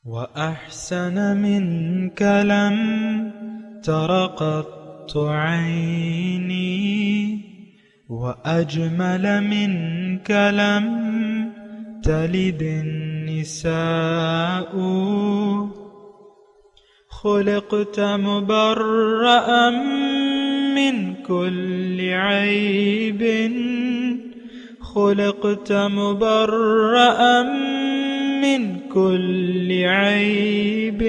وأحسن منك لم تر قط عيني وأجمل منك لم تلد النساء خلقت مبرأ من كل عيب خلقت مبرأ من كل عيب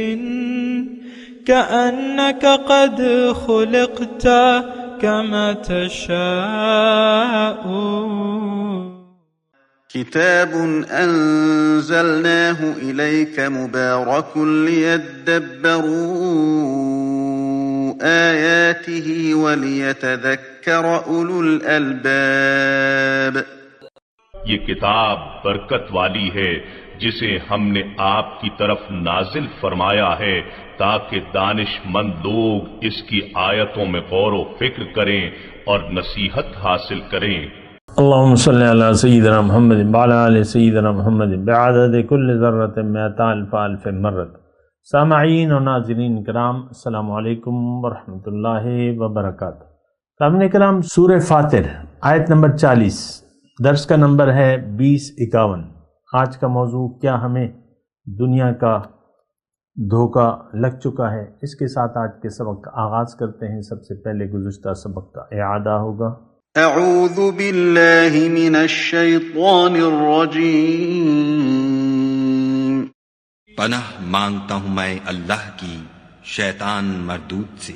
كأنك قد خلقت كما تشاء. كتاب أنزلناه إليك مبارك ليدبروا آياته وليتذكر أولو الألباب. یہ کتاب برکت والی ہے جسے ہم نے آپ کی طرف نازل فرمایا ہے تاکہ دانش مند لوگ اس کی آیتوں میں غور و فکر کریں اور نصیحت حاصل کریں. اللهم صل على سيدنا محمد وعلى آل سيدنا محمد بعدد كل ذرة مئة ألف ألف مرة. سامعین و ناظرین کرام، السلام علیکم ورحمۃ اللہ وبرکاتہ. سامعین کرام، سورہ فاطر آیت نمبر 40، درس کا نمبر ہے 2051. آج کا موضوع کیا ہمیں دنیا کا دھوکہ لگ چکا ہے، اس کے ساتھ آج کے سبق کا آغاز کرتے ہیں. سب سے پہلے گزشتہ سبق کا اعادہ ہوگا. اعوذ باللہ من الشیطان الرجیم. پناہ مانگتا ہوں میں اللہ کی شیطان مردود سے.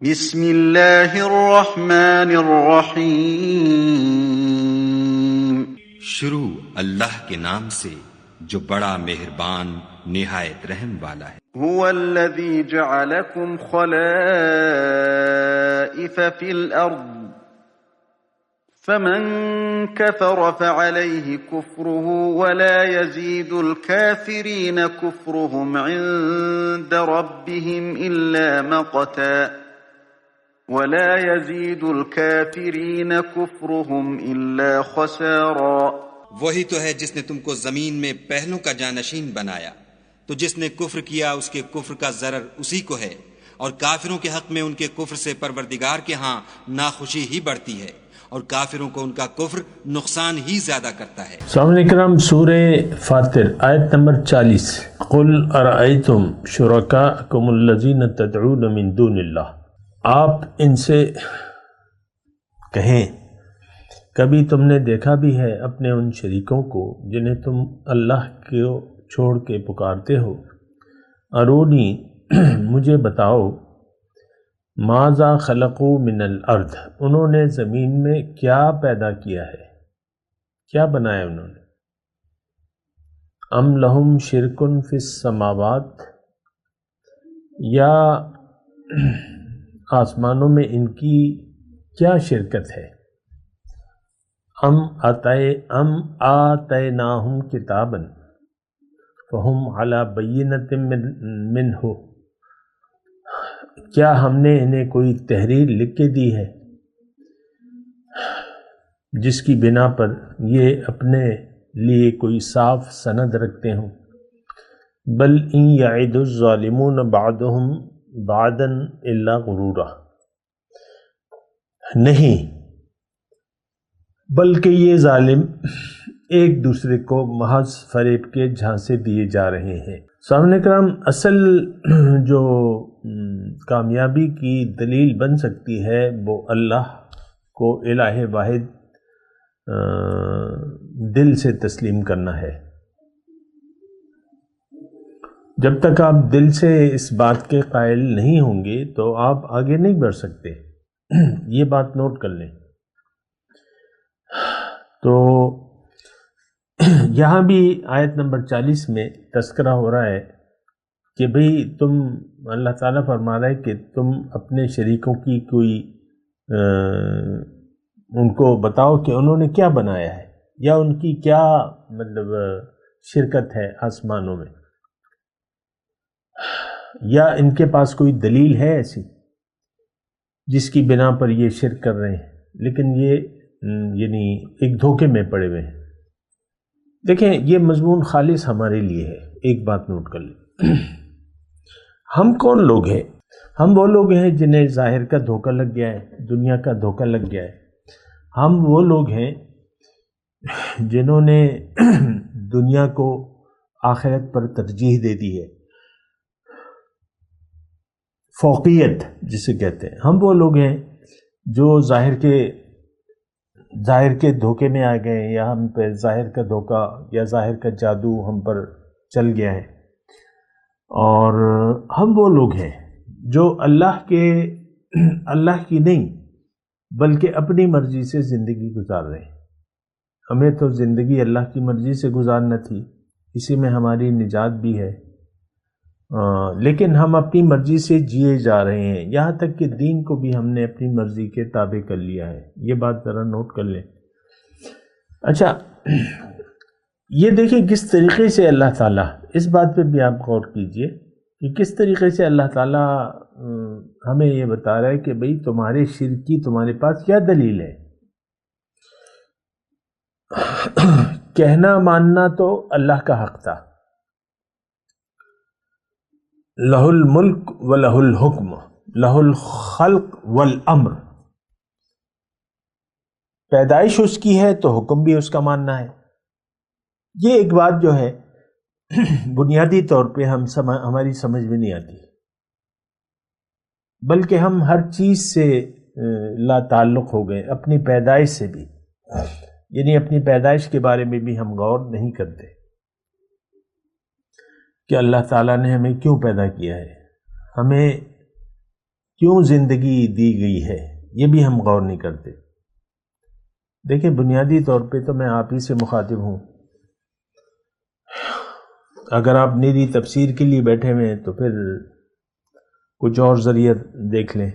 بسم اللہ الرحمن الرحیم. شروع اللہ کے نام سے جو بڑا مہربان نہایت رحم والا ہے. هو الذی جعلکم خلائف فی الارض فمن كفر فعليه كفره ولا يزيد الكافرين كفرهم عند ربهم إلا مقتا ولا يزيد الكافرين كفرهم إلا خسارا. وہی تو ہے جس نے تم کو زمین میں پہلوں کا جانشین بنایا، تو جس نے کفر کیا اس کے کفر کا ضرر اسی کو ہے، اور کافروں کے حق میں ان کے کفر سے پروردگار کے ہاں ناخوشی ہی بڑھتی ہے، اور کافروں کو ان کا کفر نقصان ہی زیادہ کرتا ہے. سامعین کرام، سورہ فاطر آیت نمبر 40. قل ارأیتم شرکاءکم الذین تدعون من دون اللہ. آپ ان سے کہیں، کبھی تم نے دیکھا بھی ہے اپنے ان شریکوں کو جنہیں تم اللہ کو چھوڑ کے پکارتے ہو. ارونی، مجھے بتاؤ، ماذا خلقوا من الارض، انہوں نے زمین میں کیا پیدا کیا ہے، کیا بنایا انہوں نے. ام لہم شرک فی السماوات، یا آسمانوں میں ان کی کیا شرکت ہے. ام آتیناہم کتابا فہم علی بینۃ منہ، کیا ہم نے انہیں کوئی تحریر لکھ کے دی ہے جس کی بنا پر یہ اپنے لیے کوئی صاف سند رکھتے ہوں. بل ان یعد الظالمون بعضهم بعضا الا غرورا، نہیں بلکہ یہ ظالم ایک دوسرے کو محض فریب کے جھانسے دیے جا رہے ہیں. سامعین کرام، اصل جو کامیابی کی دلیل بن سکتی ہے وہ اللہ کو الہ واحد دل سے تسلیم کرنا ہے. جب تک آپ دل سے اس بات کے قائل نہیں ہوں گے تو آپ آگے نہیں بڑھ سکتے. یہ بات نوٹ کر لیں. تو یہاں بھی آیت نمبر 40 میں تذکرہ ہو رہا ہے کہ بھئی تم، اللہ تعالیٰ فرما رہا ہے کہ تم اپنے شریکوں کی کوئی ان کو بتاؤ کہ انہوں نے کیا بنایا ہے، یا ان کی کیا مطلب شرکت ہے آسمانوں میں، یا ان کے پاس کوئی دلیل ہے ایسی جس کی بنا پر یہ شرک کر رہے ہیں. لیکن یہ یعنی ایک دھوکے میں پڑے ہوئے ہیں. دیکھیں یہ مضمون خالص ہمارے لیے ہے. ایک بات نوٹ کر لیں، ہم کون لوگ ہیں؟ ہم وہ لوگ ہیں جنہیں ظاہر کا دھوکہ لگ گیا ہے، دنیا کا دھوکہ لگ گیا ہے. ہم وہ لوگ ہیں جنہوں نے دنیا کو آخرت پر ترجیح دے دی ہے، فوقیت جسے کہتے ہیں. ہم وہ لوگ ہیں جو ظاہر کے دھوکے میں آ گئے، یا ہم پہ ظاہر کا دھوکہ یا ظاہر کا جادو ہم پر چل گیا ہے. اور ہم وہ لوگ ہیں جو اللہ کی نہیں بلکہ اپنی مرضی سے زندگی گزار رہے ہیں. ہمیں تو زندگی اللہ کی مرضی سے گزارنا تھی، اسی میں ہماری نجات بھی ہے، لیکن ہم اپنی مرضی سے جیے جا رہے ہیں، یہاں تک کہ دین کو بھی ہم نے اپنی مرضی کے تابع کر لیا ہے. یہ بات ذرا نوٹ کر لیں. اچھا یہ دیکھیں کس طریقے سے اللہ تعالیٰ، اس بات پہ بھی آپ غور کیجئے کہ کس طریقے سے اللہ تعالیٰ ہمیں یہ بتا رہا ہے کہ بھئی تمہارے شرک کی تمہارے پاس کیا دلیل ہے. کہنا ماننا تو اللہ کا حق تھا، لہ الملک و لہ الحکم لہ الخلق والامر. پیدائش اس کی ہے تو حکم بھی اس کا ماننا ہے. یہ ایک بات جو ہے بنیادی طور پہ ہماری سمجھ میں نہیں آتی، بلکہ ہم ہر چیز سے لا تعلق ہو گئے، اپنی پیدائش سے بھی. یعنی اپنی پیدائش کے بارے میں بھی ہم غور نہیں کرتے کہ اللہ تعالیٰ نے ہمیں کیوں پیدا کیا ہے، ہمیں کیوں زندگی دی گئی ہے، یہ بھی ہم غور نہیں کرتے. دیکھیں بنیادی طور پہ تو میں آپ ہی سے مخاطب ہوں. اگر آپ نیری تفسیر کے لیے بیٹھے ہوئے ہیں تو پھر کچھ اور ذریعہ دیکھ لیں،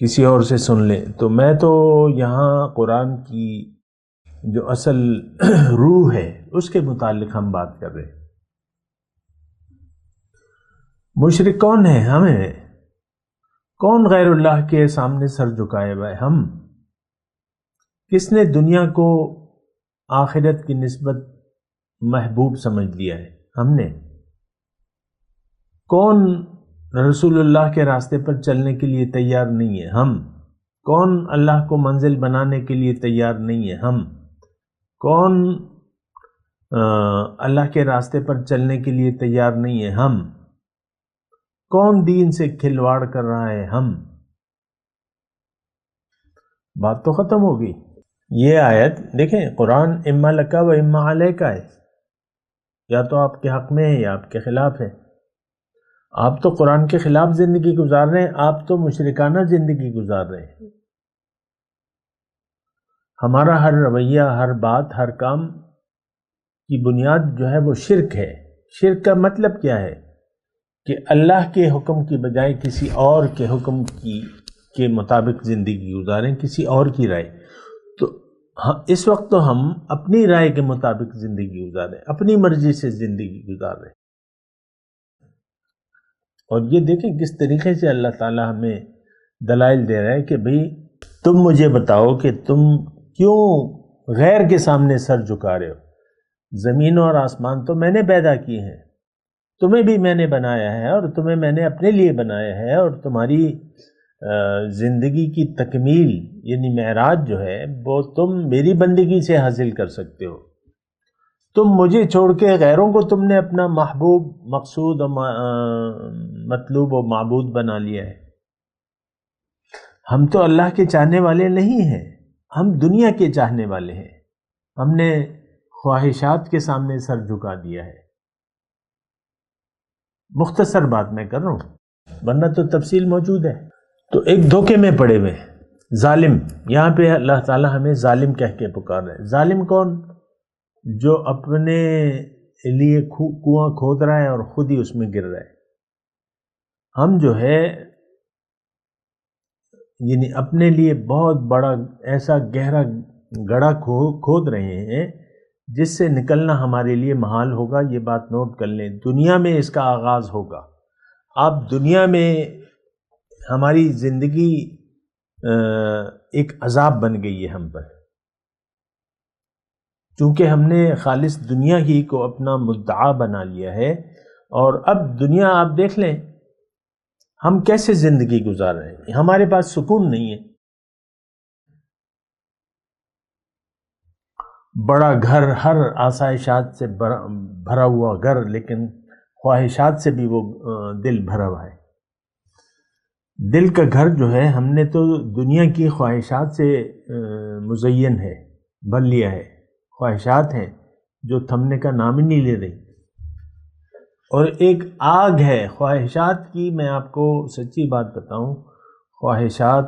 کسی اور سے سن لیں. تو میں تو یہاں قرآن کی جو اصل روح ہے اس کے متعلق ہم بات کر رہے ہیں. مشرک کون ہے؟ ہمیں. کون غیر اللہ کے سامنے سر جھکائے ہوئے؟ ہم. کس نے دنیا کو آخرت کی نسبت محبوب سمجھ لیا ہے؟ ہم نے. کون رسول اللہ کے راستے پر چلنے کے لیے تیار نہیں ہے؟ ہم. کون اللہ کو منزل بنانے کے لیے تیار نہیں ہے؟ ہم. کون اللہ کے راستے پر چلنے کے لیے تیار نہیں ہے؟ ہم. کون دین سے کھلواڑ کر رہا ہے؟ ہم. بات تو ختم ہو گئی. یہ آیت دیکھیں، قرآن اما لکا و اما علیکا ہے، یا تو آپ کے حق میں ہے یا آپ کے خلاف ہے. آپ تو قرآن کے خلاف زندگی گزار رہے ہیں، آپ تو مشرکانہ زندگی گزار رہے ہیں. ہمارا ہر رویہ، ہر بات، ہر کام کی بنیاد جو ہے وہ شرک ہے. شرک کا مطلب کیا ہے؟ کہ اللہ کے حکم کی بجائے کسی اور کے حکم کے مطابق زندگی گزاریں، کسی اور کی رائے. تو اس وقت تو ہم اپنی رائے کے مطابق زندگی گزاریں، اپنی مرضی سے زندگی گزار رہے ہیں. اور یہ دیکھیں کس طریقے سے اللہ تعالیٰ ہمیں دلائل دے رہا ہے کہ بھئی تم مجھے بتاؤ کہ تم کیوں غیر کے سامنے سر جھکا رہے ہو. زمین اور آسمان تو میں نے پیدا کیے ہیں، تمہیں بھی میں نے بنایا ہے، اور تمہیں میں نے اپنے لیے بنایا ہے. اور تمہاری زندگی کی تکمیل یعنی معراج جو ہے وہ تم میری بندگی سے حاصل کر سکتے ہو. تم مجھے چھوڑ کے غیروں کو تم نے اپنا محبوب، مقصود و مطلوب و معبود بنا لیا ہے. ہم تو اللہ کے چاہنے والے نہیں ہیں، ہم دنیا کے چاہنے والے ہیں. ہم نے خواہشات کے سامنے سر جھکا دیا ہے. مختصر بات میں کر رہا ہوں، ورنہ تو تفصیل موجود ہے. تو ایک دھوکے میں پڑے ہوئے ظالم. یہاں پہ اللہ تعالیٰ ہمیں ظالم کہہ کے پکار رہے ہیں. ظالم کون؟ جو اپنے لیے کنواں کھود رہا ہے اور خود ہی اس میں گر رہا ہے. ہم جو ہے یعنی اپنے لیے بہت بڑا ایسا گہرا گڑھا کھود رہے ہیں جس سے نکلنا ہمارے لیے محال ہوگا. یہ بات نوٹ کر لیں. دنیا میں اس کا آغاز ہوگا. آپ دنیا میں ہماری زندگی ایک عذاب بن گئی ہے ہم پر. چونکہ ہم نے خالص دنیا ہی کو اپنا مدعا بنا لیا ہے، اور اب دنیا آپ دیکھ لیں ہم کیسے زندگی گزار رہے ہیں، ہمارے پاس سکون نہیں ہے۔ بڑا گھر، ہر آسائشات سے بھرا ہوا گھر، لیکن خواہشات سے بھی وہ دل بھرا ہوا ہے۔ دل کا گھر جو ہے ہم نے تو دنیا کی خواہشات سے مزین ہے، بھر لیا ہے۔ خواہشات ہیں جو تھمنے کا نام ہی نہیں لے رہی، اور ایک آگ ہے خواہشات کی۔ میں آپ کو سچی بات بتاؤں، خواہشات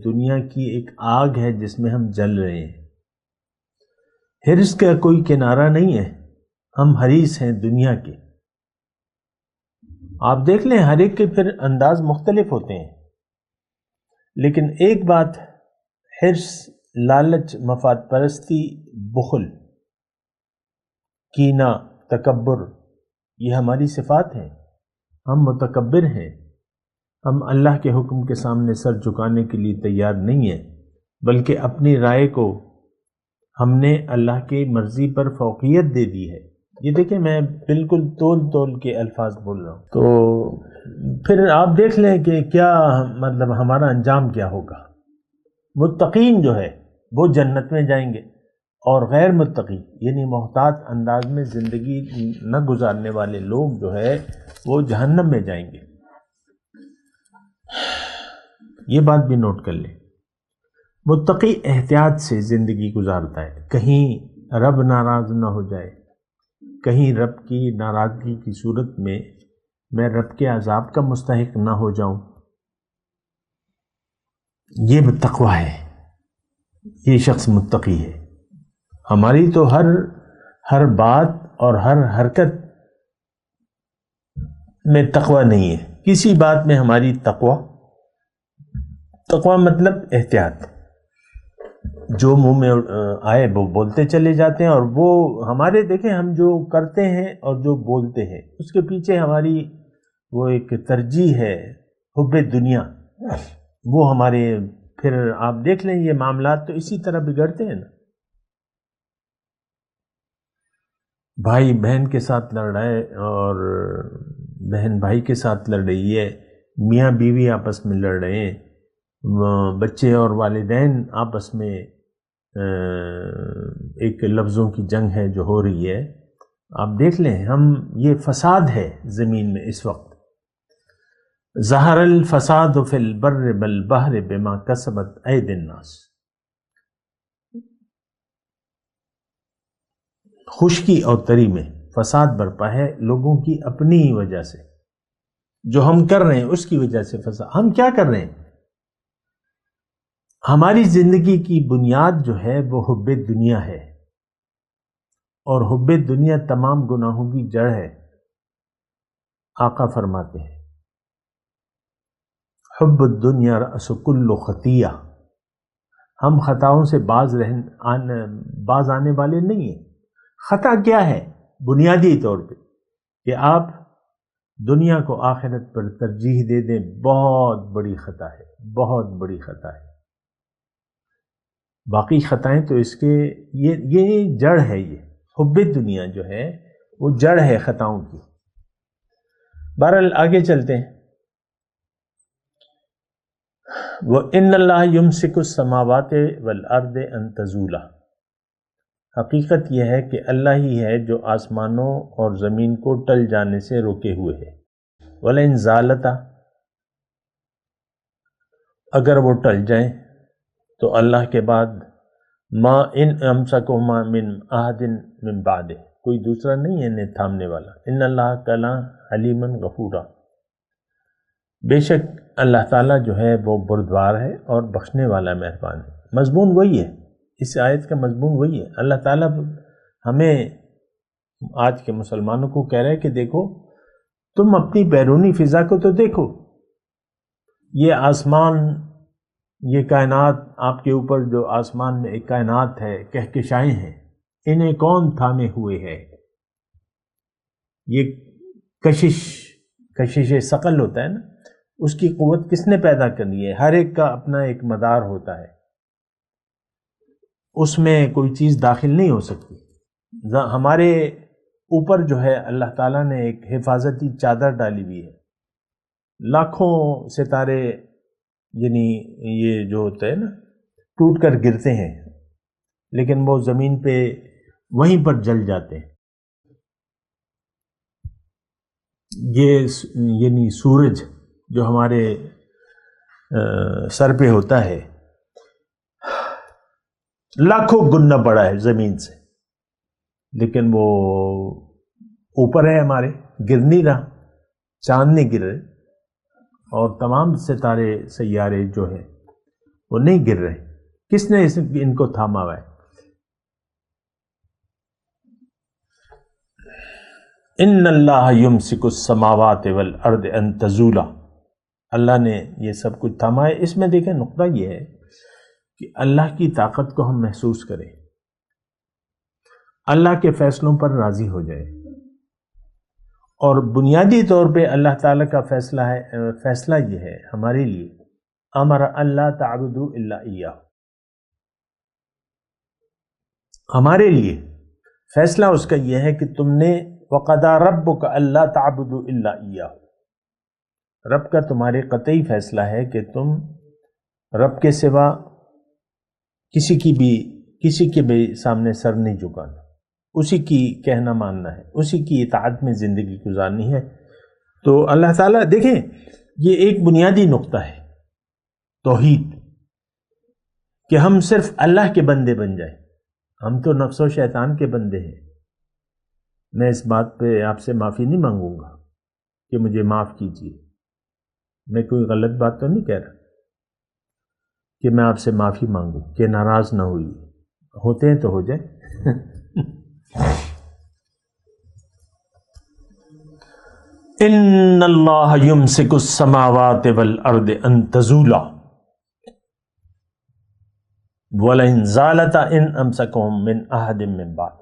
دنیا کی ایک آگ ہے جس میں ہم جل رہے ہیں۔ حرص کا کوئی کنارہ نہیں ہے، ہم حریص ہیں دنیا کے۔ آپ دیکھ لیں ہر ایک کے پھر انداز مختلف ہوتے ہیں، لیکن ایک بات، حرص، لالچ، مفاد پرستی، بخل، کینہ، تکبر، یہ ہماری صفات ہیں۔ ہم متکبر ہیں، ہم اللہ کے حکم کے سامنے سر جھکانے کے لیے تیار نہیں ہیں، بلکہ اپنی رائے کو ہم نے اللہ کی مرضی پر فوقیت دے دی ہے۔ یہ دیکھیں میں بالکل تول کے الفاظ بول رہا ہوں، تو پھر آپ دیکھ لیں کہ کیا مطلب ہمارا انجام کیا ہوگا۔ متقین جو ہے وہ جنت میں جائیں گے، اور غیر متقی یعنی محتاط انداز میں زندگی نہ گزارنے والے لوگ جو ہے وہ جہنم میں جائیں گے۔ یہ بات بھی نوٹ کر لیں، متقی احتیاط سے زندگی گزارتا ہے، کہیں رب ناراض نہ ہو جائے، کہیں رب کی ناراضگی کی صورت میں رب کے عذاب کا مستحق نہ ہو جاؤں۔ یہ تقویٰ ہے، یہ شخص متقی ہے۔ ہماری تو ہر بات اور ہر حرکت میں تقویٰ نہیں ہے، کسی بات میں ہماری تقویٰ مطلب احتیاط، جو منہ میں آئے وہ بولتے چلے جاتے ہیں، اور وہ ہمارے دیکھیں ہم جو کرتے ہیں اور جو بولتے ہیں اس کے پیچھے ہماری وہ ایک ترجیح ہے، حب دنیا، وہ ہمارے پھر آپ دیکھ لیں یہ معاملات تو اسی طرح بگڑتے ہیں نا۔ بھائی بہن کے ساتھ لڑ رہا ہے، اور بہن بھائی کے ساتھ لڑ رہی ہے، میاں بیوی آپس میں لڑ رہے ہیں، بچے اور والدین آپس میں ایک لفظوں کی جنگ ہے جو ہو رہی ہے۔ آپ دیکھ لیں یہ فساد ہے زمین میں اس وقت۔ ظہر الفساد فی البر والبحر بما کسبت ایدی الناس، خشکی اور تری میں فساد برپا ہے لوگوں کی اپنی ہی وجہ سے، جو ہم کر رہے ہیں اس کی وجہ سے فساد۔ ہم کیا کر رہے ہیں؟ ہماری زندگی کی بنیاد جو ہے وہ حب دنیا ہے، اور حب دنیا تمام گناہوں کی جڑ ہے۔ آقا فرماتے ہیں حب الدنیا رأس کل خطیہ، ہم خطاؤں سے باز آنے والے نہیں ہیں۔ خطا کیا ہے؟ بنیادی طور پہ کہ آپ دنیا کو آخرت پر ترجیح دے دیں، بہت بڑی خطا ہے، بہت بڑی خطا ہے۔ باقی خطائیں تو اس کے یہ جڑ ہے، یہ حب دنیا جو ہے وہ جڑ ہے خطاؤں کی۔ بہرحال آگے چلتے ہیں۔ وَإِنَّ اللَّهَ يُمْسِكُ السَّمَاوَاتِ وَالْأَرْضِ أَن تَزُولَا، حقیقت یہ ہے کہ اللہ ہی ہے جو آسمانوں اور زمین کو ٹل جانے سے روکے ہوئے ہے۔ وَلَئِن زَالَتَا، اگر وہ ٹل جائیں تو اللہ کے بعد ما ان امسکہما من احد من بعدہ، کوئی دوسرا نہیں ہے انہیں تھامنے والا۔ ان اللہ کان حلیما غفورا، بے شک اللہ تعالیٰ جو ہے وہ بردبار ہے اور بخشنے والا مہربان ہے۔ مضمون وہی ہے، اس آیت کا مضمون وہی ہے۔ اللہ تعالیٰ ہمیں آج کے مسلمانوں کو کہہ رہے کہ دیکھو تم اپنی بیرونی فضا کو تو دیکھو، یہ آسمان، یہ کائنات، آپ کے اوپر جو آسمان میں ایک کائنات ہے، کہکشائیں ہیں، انہیں کون تھامے ہوئے ہے؟ یہ کشش ثقل ہوتا ہے نا، اس کی قوت کس نے پیدا کرنی ہے؟ ہر ایک کا اپنا ایک مدار ہوتا ہے۔ اس میں کوئی چیز داخل نہیں ہو سکتی۔ ہمارے اوپر جو ہے اللہ تعالیٰ نے ایک حفاظتی چادر ڈالی ہوئی ہے، لاکھوں ستارے یعنی یہ جو ہوتا ہے نا ٹوٹ کر گرتے ہیں، لیکن وہ زمین پہ وہیں پر جل جاتے ہیں۔ یہ یعنی سورج جو ہمارے سر پہ ہوتا ہے لاکھوں گنا بڑا ہے زمین سے، لیکن وہ اوپر ہے ہمارے، گر نہیں رہا، چاند نہیں گر رہے، اور تمام ستارے سیارے جو ہیں وہ نہیں گر رہے۔ کس نے ان کو تھاما ہوا ہے؟ ان اللہ یمسک السماوات والارض ان تزولا، اللہ نے یہ سب کچھ تھاما ہے۔ اس میں دیکھیں نقطہ یہ ہے کہ اللہ کی طاقت کو ہم محسوس کریں، اللہ کے فیصلوں پر راضی ہو جائے، اور بنیادی طور پہ اللہ تعالیٰ کا فیصلہ یہ ہے ہمارے لیے، امر اللہ تعبدوا الا ایاہ، ہمارے لیے فیصلہ اس کا یہ ہے کہ تم نے وَقَضَىٰ رَبُّكَ أَلَّا تَعْبُدُوا إِلَّا إِيَّاهُ، رب کا تمہارے قطعی فیصلہ ہے کہ تم رب کے سوا کسی کے بھی سامنے سر نہیں جھکانا، اسی کی کہنا ماننا ہے، اسی کی اطاعت میں زندگی گزارنی ہے۔ تو اللہ تعالیٰ دیکھیں یہ ایک بنیادی نقطہ ہے توحید، کہ ہم صرف اللہ کے بندے بن جائیں۔ ہم تو نفس و شیطان کے بندے ہیں۔ میں اس بات پہ آپ سے معافی نہیں مانگوں گا کہ مجھے معاف کیجیے، میں کوئی غلط بات تو نہیں کہہ رہا کہ میں آپ سے معافی مانگوں کہ ناراض نہ ہوئی، ہوتے ہیں تو ہو جائے۔ ان اللہ یمسک السماوات والارض ان تزولا وَلَئِن زَالَتَا إِنْ أَمْسَكَهُمْ مِنْ أَحَدٍ مِّن بَعْدِهِ،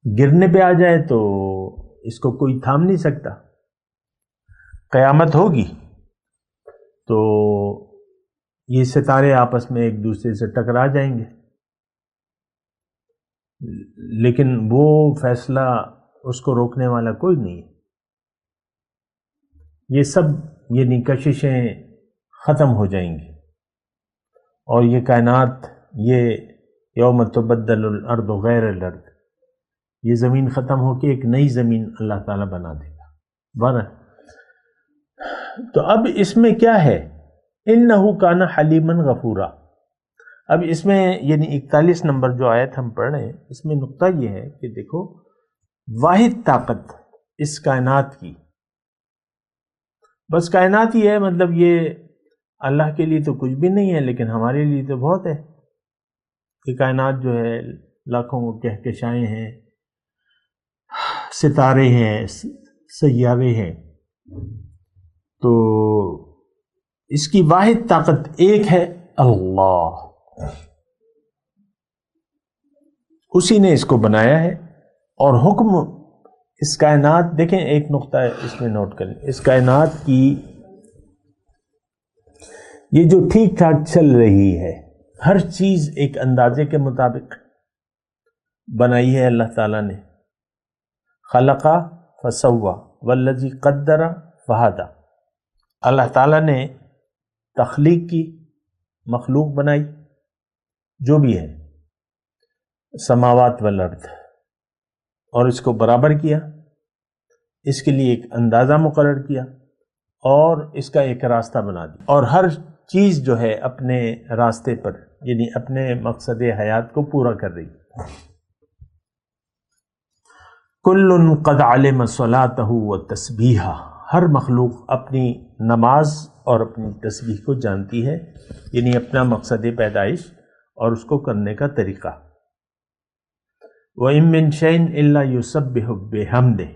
گرنے پہ آ جائے تو اس کو کوئی تھام نہیں سکتا۔ قیامت ہوگی تو یہ ستارے آپس میں ایک دوسرے سے ٹکرا جائیں گے، لیکن وہ فیصلہ اس کو روکنے والا کوئی نہیں ہے۔ یہ سب یعنی کششیں ختم ہو جائیں گی، اور یہ کائنات، یہ یوم تبدل الارض غیر الارض، یہ زمین ختم ہو کے ایک نئی زمین اللہ تعالیٰ بنا دے گا۔ بارہ تو اب اس میں کیا ہے؟ انہ کان حلیما غفورا۔ اب اس میں یعنی 41 نمبر جو آیت ہم پڑھ رہے ہیں، اس میں نقطہ یہ ہے کہ دیکھو واحد طاقت اس کائنات کی، بس کائنات ہی ہے، مطلب یہ اللہ کے لیے تو کچھ بھی نہیں ہے، لیکن ہمارے لیے تو بہت ہے۔ یہ کائنات جو ہے لاکھوں کہکشائیں ہیں، ستارے ہیں، سیارے ہیں، تو اس کی واحد طاقت ایک ہے، اللہ، اسی نے اس کو بنایا ہے، اور حکم اس کائنات، دیکھیں ایک نقطہ ہے اس میں نوٹ کریں، اس کائنات کی یہ جو ٹھیک ٹھاک چل رہی ہے، ہر چیز ایک اندازے کے مطابق بنائی ہے اللہ تعالیٰ نے۔ خلقہ فسوا والذی قدر فہدی، اللہ تعالیٰ نے تخلیق کی، مخلوق بنائی، جو بھی ہے سماوات والارض، اور اس کو برابر کیا، اس کے لیے ایک اندازہ مقرر کیا، اور اس کا ایک راستہ بنا دیا، اور ہر چیز جو ہے اپنے راستے پر یعنی اپنے مقصد حیات کو پورا کر رہی ہے۔ کل قد علم صلاتہ وتسبیحہ، ہر مخلوق اپنی نماز اور اپنی تسبیح کو جانتی ہے، یعنی اپنا مقصد پیدائش اور اس کو کرنے کا طریقہ۔ وَإِن مِّن شَيْءٍ إِلَّا يُسَبِّحُ بِحَمْدِهِ،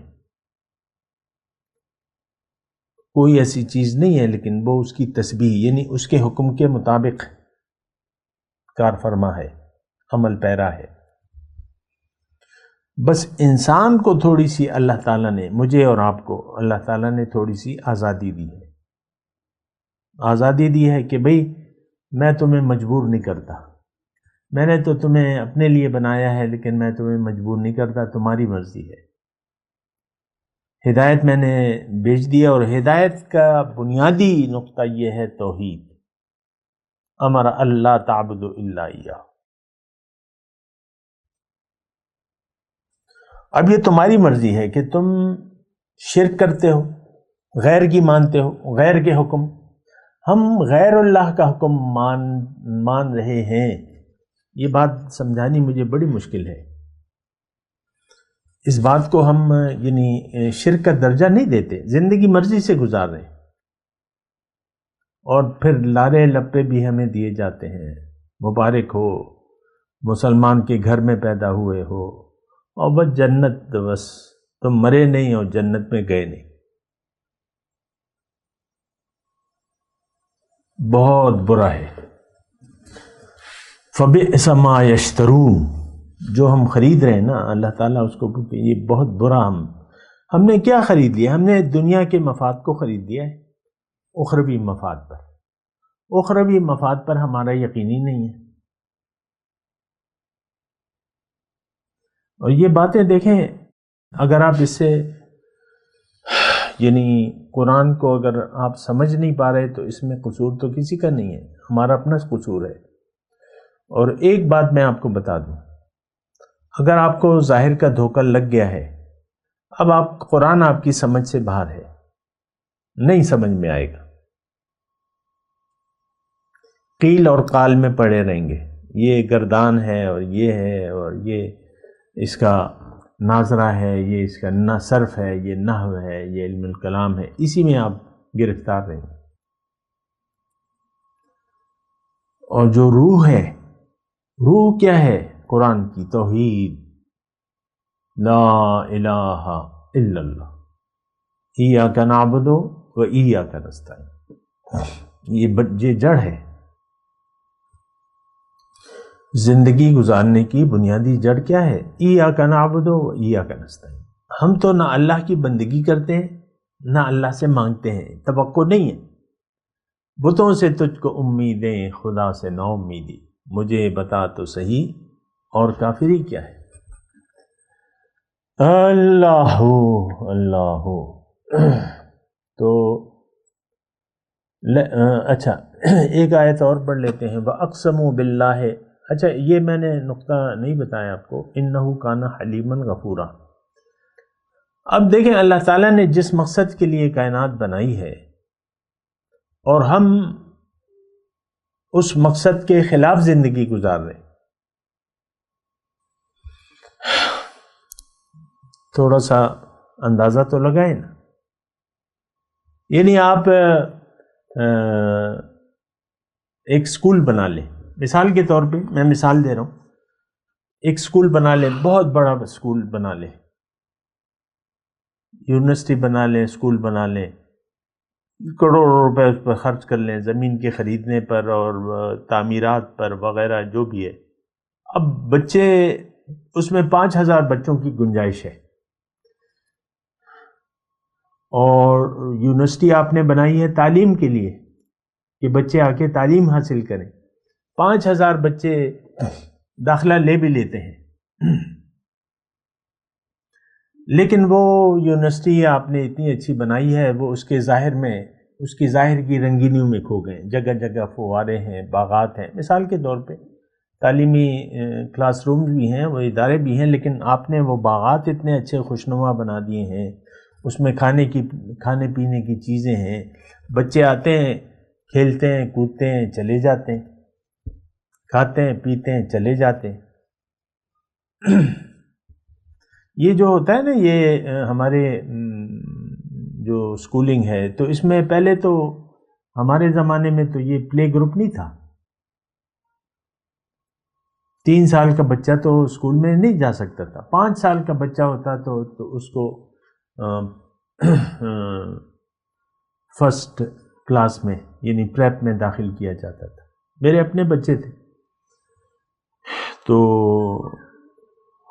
کوئی ایسی چیز نہیں ہے لیکن وہ اس کی تسبیح یعنی اس کے حکم کے مطابق کار فرما ہے، عمل پیرا ہے۔ بس انسان کو تھوڑی سی اللہ تعالیٰ نے، مجھے اور آپ کو اللہ تعالیٰ نے تھوڑی سی آزادی دی ہے، آزادی دی ہے کہ بھئی میں تمہیں مجبور نہیں کرتا، میں نے تو تمہیں اپنے لیے بنایا ہے لیکن میں تمہیں مجبور نہیں کرتا، تمہاری مرضی ہے۔ ہدایت میں نے بھیج دیا، اور ہدایت کا بنیادی نقطہ یہ ہے توحید۔ امر اللہ تعبد الا ایاہ۔ اب یہ تمہاری مرضی ہے کہ تم شرک کرتے ہو، غیر کی مانتے ہو، غیر کے حکم۔ ہم غیر اللہ کا حکم مان رہے ہیں، یہ بات سمجھانی مجھے بڑی مشکل ہے۔ اس بات کو ہم یعنی شرک کا درجہ نہیں دیتے، زندگی مرضی سے گزار رہے ہیں، اور پھر لارے لپے بھی ہمیں دیے جاتے ہیں، مبارک ہو مسلمان کے گھر میں پیدا ہوئے ہو، اور بس جنت، بس تم مرے نہیں اور جنت میں گئے نہیں۔ بہت برا ہے۔ فَبِئْسَ مَا يَشْتَرُونَ، جو ہم خرید رہے ہیں نا، اللہ تعالیٰ اس کو یہ بہت برا، ہم نے کیا خرید لیا؟ ہم نے دنیا کے مفاد کو خرید لیا ہے اخروی مفاد پر۔ اخروی مفاد پر ہمارا یقینی نہیں ہے۔ اور یہ باتیں دیکھیں، اگر آپ اس سے یعنی قرآن کو اگر آپ سمجھ نہیں پا رہے تو اس میں قصور تو کسی کا نہیں ہے، ہمارا اپنا قصور ہے۔ اور ایک بات میں آپ کو بتا دوں، اگر آپ کو ظاہر کا دھوکہ لگ گیا ہے، اب قرآن آپ کی سمجھ سے باہر ہے، نہیں سمجھ میں آئے گا، قیل اور قال میں پڑے رہیں گے، یہ گردان ہے اور یہ ہے اور یہ اس کا ناظرہ ہے، یہ اس کا صرف ہے، یہ نحو ہے، یہ علم الکلام ہے، اسی میں آپ گرفتار رہیں گے۔ اور جو روح ہے، روح کیا ہے؟ قرآن کی توحید، لا الہ الا اللہ، ایاک نعبد و ایاک نستعین، یہ جڑ ہے زندگی گزارنے کی۔ بنیادی جڑ کیا ہے؟ ایاک نعبد و ایاک نستعین۔ ہم تو نہ اللہ کی بندگی کرتے ہیں نہ اللہ سے مانگتے ہیں، توقع نہیں ہے۔ بتوں سے تجھ کو امیدیں، خدا سے نا امیدی، مجھے بتا تو صحیح اور کافری کیا ہے؟ اللہ اللہ۔ تو اچھا ایک آیت اور پڑھ لیتے ہیں، وَأَقْسَمُوا بِاللَّهِ۔ اچھا یہ میں نے نقطہ نہیں بتایا آپ کو، إِنَّهُ كَانَ حَلِيمًا غَفُورًا۔ اب دیکھیں اللہ تعالیٰ نے جس مقصد کے لیے کائنات بنائی ہے اور ہم اس مقصد کے خلاف زندگی گزار رہے ہیں، تھوڑا سا اندازہ تو لگائیں نا۔ یعنی آپ ایک سکول بنا لیں، مثال کے طور پہ میں مثال دے رہا ہوں، ایک سکول بنا لیں، بہت بڑا سکول بنا لیں، یونیورسٹی بنا لیں، سکول بنا لیں، کروڑوں روپے اس پر خرچ کر لیں، زمین کے خریدنے پر اور تعمیرات پر وغیرہ جو بھی ہے۔ اب بچے اس میں 5000 بچوں کی گنجائش ہے، اور یونیورسٹی آپ نے بنائی ہے تعلیم کے لیے کہ بچے آ کے تعلیم حاصل کریں، 5000 بچے داخلہ لے بھی لیتے ہیں، لیکن وہ یونیورسٹی آپ نے اتنی اچھی بنائی ہے، وہ اس کے ظاہر میں، اس کی ظاہر کی رنگینیوں میں کھو گئے، جگہ جگہ فوارے ہیں، باغات ہیں، مثال کے طور پہ تعلیمی کلاس رومز بھی ہیں، وہ ادارے بھی ہیں، لیکن آپ نے وہ باغات اتنے اچھے خوشنما بنا دیے ہیں، اس میں کھانے پینے کی چیزیں ہیں، بچے آتے ہیں، کھیلتے ہیں، کودتے ہیں، چلے جاتے ہیں، کھاتے ہیں، پیتے ہیں، چلے جاتے ہیں۔ یہ جو ہوتا ہے نا، یہ ہمارے جو سکولنگ ہے، تو اس میں پہلے تو ہمارے زمانے میں تو یہ پلے گروپ نہیں تھا، 3 سال کا بچہ تو اسکول میں نہیں جا سکتا تھا، 5 سال کا بچہ ہوتا تو اس کو فرسٹ کلاس میں یعنی پریپ میں داخل کیا جاتا تھا۔ میرے اپنے بچے تھے تو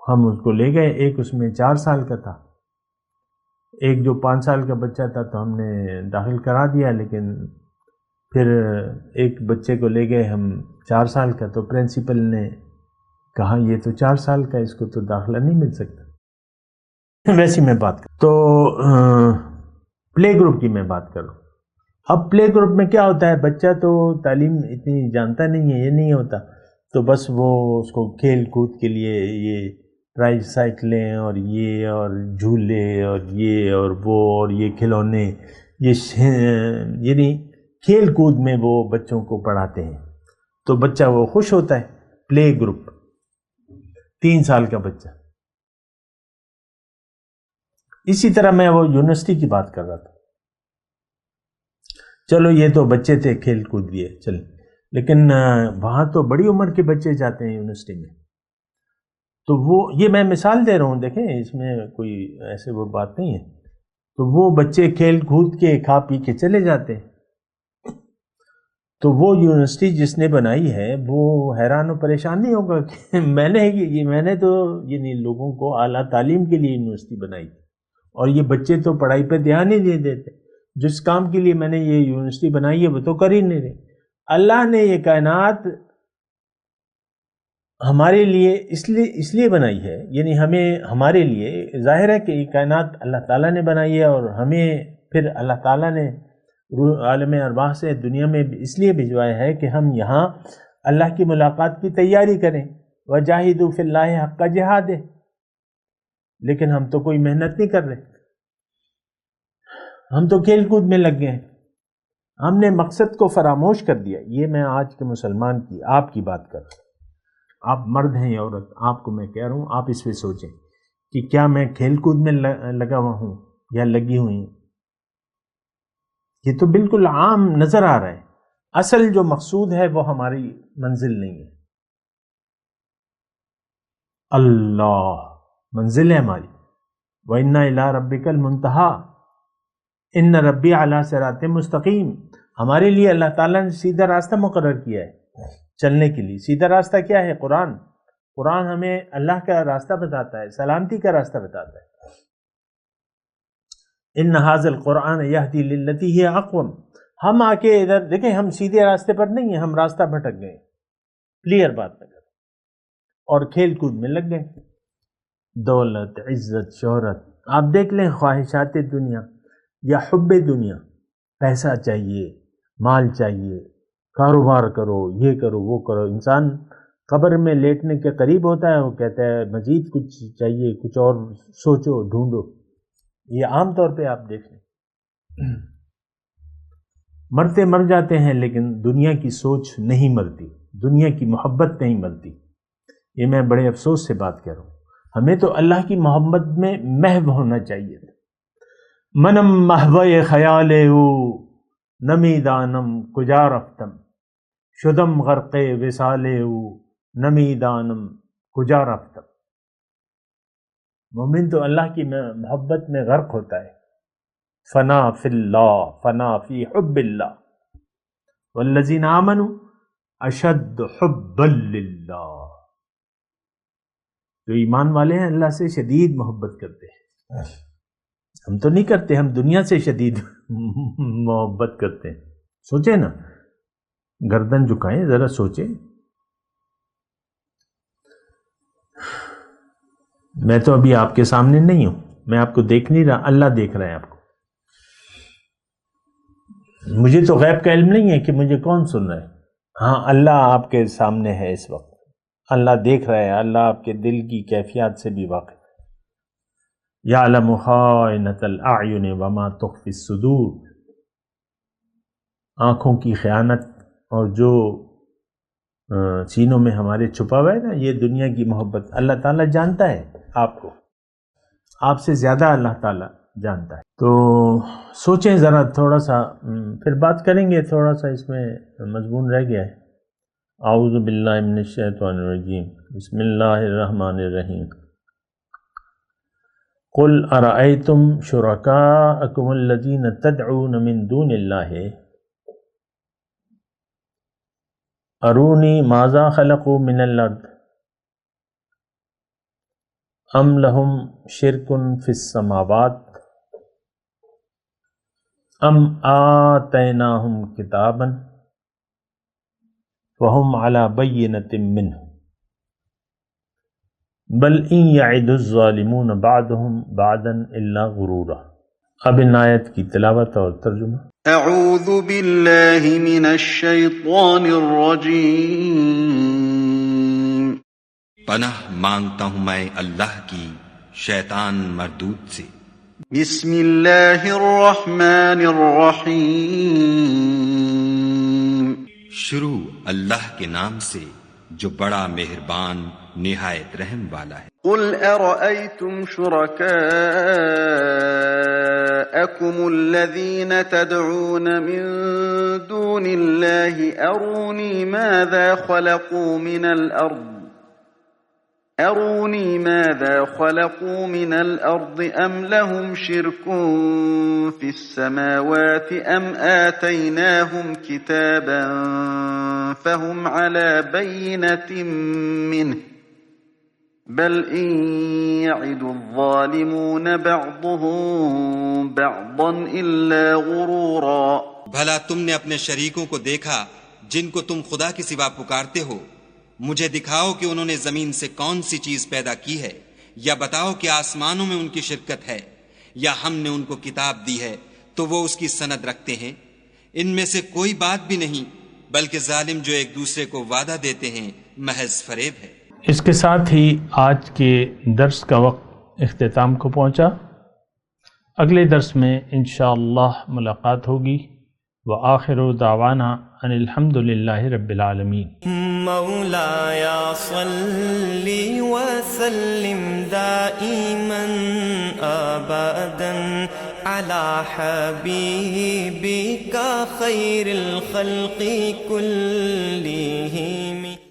ہم اس کو لے گئے، ایک اس میں 4 سال کا تھا، ایک جو 5 سال کا بچہ تھا تو ہم نے داخل کرا دیا، لیکن پھر ایک بچے کو لے گئے ہم 4 سال کا، تو پرنسپل نے کہا یہ تو 4 سال کا، اس کو تو داخلہ نہیں مل سکتا۔ ویسی میں بات کروں تو پلے گروپ کی میں بات کروں۔ اب پلے گروپ میں کیا ہوتا ہے، بچہ تو تعلیم اتنی جانتا نہیں ہے، یہ نہیں ہوتا، تو بس وہ اس کو کھیل کود کے لیے یہ ٹرائی سائیکلیں اور یہ اور جھولے اور یہ اور وہ اور یہ کھلونے، یہ یعنی کھیل کود میں وہ بچوں کو پڑھاتے ہیں، تو بچہ وہ خوش ہوتا ہے۔ پلے گروپ 3 سال کا بچہ۔ اسی طرح میں وہ یونیورسٹی کی بات کر رہا تھا، چلو یہ تو بچے تھے، کھیل کود بھی ہے چلیں، لیکن وہاں تو بڑی عمر کے بچے جاتے ہیں یونیورسٹی میں، تو وہ یہ میں مثال دے رہا ہوں، دیکھیں اس میں کوئی ایسے وہ بات نہیں ہے، تو وہ بچے کھیل کود کے کھا پی کے چلے جاتے ہیں، تو وہ یونیورسٹی جس نے بنائی ہے وہ حیران و پریشان نہیں ہوگا کہ میں نے تو یعنی لوگوں کو اعلیٰ تعلیم کے لیے یونیورسٹی بنائی اور یہ بچے تو پڑھائی پہ دھیان ہی نہیں دیتے، جس کام کے لیے میں نے یہ یونیورسٹی بنائی ہے وہ تو کر ہی نہیں رہے۔ اللہ نے یہ کائنات ہمارے لیے اس لیے بنائی ہے، یعنی ہمارے لیے ظاہر ہے کہ یہ کائنات اللہ تعالیٰ نے بنائی ہے، اور ہمیں پھر اللہ تعالیٰ نے عالم ارواح سے دنیا میں اس لیے بھجوایا ہے کہ ہم یہاں اللہ کی ملاقات کی تیاری کریں، وجاہدوا فی اللہ حق جہاد، لیکن ہم تو کوئی محنت نہیں کر رہے، ہم تو کھیل کود میں لگ گئے ہیں، ہم نے مقصد کو فراموش کر دیا۔ یہ میں آج کے مسلمان کی آپ کی بات کر رہا ہوں، آپ مرد ہیں یا عورت، آپ کو میں کہہ رہا ہوں، آپ اس پہ سوچیں کہ کیا میں کھیل کود میں لگا ہوا ہوں یا لگی ہوئی ہوں؟ یہ تو بالکل عام نظر آ رہا ہے، اصل جو مقصود ہے وہ ہماری منزل نہیں ہے، اللہ منزل ہے ہماری، وَإِنَّ إِلَىٰ رَبِّكَ الْمُنْتَهَىٰ إِنَّ رَبِّي عَلَىٰ صِرَاطٍ مستقیم۔ ہمارے لیے اللہ تعالیٰ نے سیدھا راستہ مقرر کیا ہے چلنے کے لیے۔ سیدھا راستہ کیا ہے؟ قرآن ہمیں اللہ کا راستہ بتاتا ہے، سلامتی کا راستہ بتاتا ہے۔ ان ھذا القرآن یہدی للتی ہی اقوم۔ ہم آ کے ادھر دیکھیں، ہم سیدھے راستے پر نہیں ہیں، ہم راستہ بھٹک گئے، کلیئر بات نہ کریں، اور کھیل کود میں لگ گئے، دولت، عزت، شہرت، آپ دیکھ لیں، خواہشات دنیا یا حب دنیا، پیسہ چاہیے، مال چاہیے، کاروبار کرو، یہ کرو وہ کرو، انسان قبر میں لیٹنے کے قریب ہوتا ہے، وہ کہتا ہے مزید کچھ چاہیے، کچھ اور سوچو، ڈھونڈو۔ یہ عام طور پہ آپ دیکھ لیں، مرتے مر جاتے ہیں لیکن دنیا کی سوچ نہیں مرتی، دنیا کی محبت نہیں مرتی۔ یہ میں بڑے افسوس سے بات کر رہا ہوں، ہمیں تو اللہ کی محبت میں محو ہونا چاہیے تھا۔ منم محوے خیالے او نمی دانم کجا رفتم، شدم غرق وصالے او نمی دانم کجا رفتم۔ مومن تو اللہ کی محبت میں غرق ہوتا ہے، فنا فی اللہ، فنا فی حب اللہ، والذین آمنوا اشد حبا للہ۔ جو ایمان والے ہیں اللہ سے شدید محبت کرتے ہیں، ہم تو نہیں کرتے، ہم دنیا سے شدید محبت کرتے ہیں۔ سوچیں نا، گردن جھکائیں، ذرا سوچیں۔ میں تو ابھی آپ کے سامنے نہیں ہوں، میں آپ کو دیکھ نہیں رہا، اللہ دیکھ رہا ہے آپ کو۔ مجھے تو غیب کا علم نہیں ہے کہ مجھے کون سن رہا ہے، ہاں اللہ آپ کے سامنے ہے اس وقت، اللہ دیکھ رہا ہے، اللہ آپ کے دل کی کیفیات سے بھی واقف ہے۔ یعلم خائنۃ الاعین وما تخفی الصدور۔ آنکھوں کی خیانت اور جو سینوں میں ہمارے چھپا ہوا ہے نا، یہ دنیا کی محبت، اللہ تعالیٰ جانتا ہے آپ کو، آپ سے زیادہ اللہ تعالیٰ جانتا ہے۔ تو سوچیں ذرا تھوڑا سا، پھر بات کریں گے، تھوڑا سا اس میں مضمون رہ گیا ہے۔ اعوذ باللہ من الشیطان الرجیم، بسم اللہ الرحمن الرحیم۔ قل ارأیتم شرکاءکم الذین تدعون من دون اللہ ارونی ماذا خلقوا من الارض ام لہم شرک فی السماوات ام آتیناہم کتابا فہم علی بینۃ منہ بل ان یعد الظالمون بعدهم بعدا الا غرورا۔ اب ان آیت کی تلاوت اور ترجمہ۔ اعوذ باللہ من الشیطان الرجیم۔ پناہ مانگتا ہوں میں اللہ کی شیطان مردود سے۔ بسم اللہ الرحمن الرحیم۔ شروع اللہ کے نام سے جو بڑا مہربان نہایت رحم والا ہے۔ قل ارأيتم شركاءكم الذين تدعون من دون الله أروني ماذا خلقوا من الأرض أم لهم شرك في السماوات أم آتيناهم كتابا فهم على بينة منه بل إن يعد الظالمون بعضهم بعضا إلا غرورا۔ بھلا تم نے اپنے شریکوں کو دیکھا جن کو تم خدا کے سوا پکارتے ہو؟ مجھے دکھاؤ کہ انہوں نے زمین سے کون سی چیز پیدا کی ہے، یا بتاؤ کہ آسمانوں میں ان کی شرکت ہے، یا ہم نے ان کو کتاب دی ہے تو وہ اس کی سند رکھتے ہیں۔ ان میں سے کوئی بات بھی نہیں، بلکہ ظالم جو ایک دوسرے کو وعدہ دیتے ہیں محض فریب ہے۔ اس کے ساتھ ہی آج کے درس کا وقت اختتام کو پہنچا۔ اگلے درس میں انشاءاللہ ملاقات ہوگی۔ وآخر دعوانا ان الحمد للہ رب العالمین۔ مولایا صلی وسلم دائما ابدا علی حبیبک خیر الخلق کلہم۔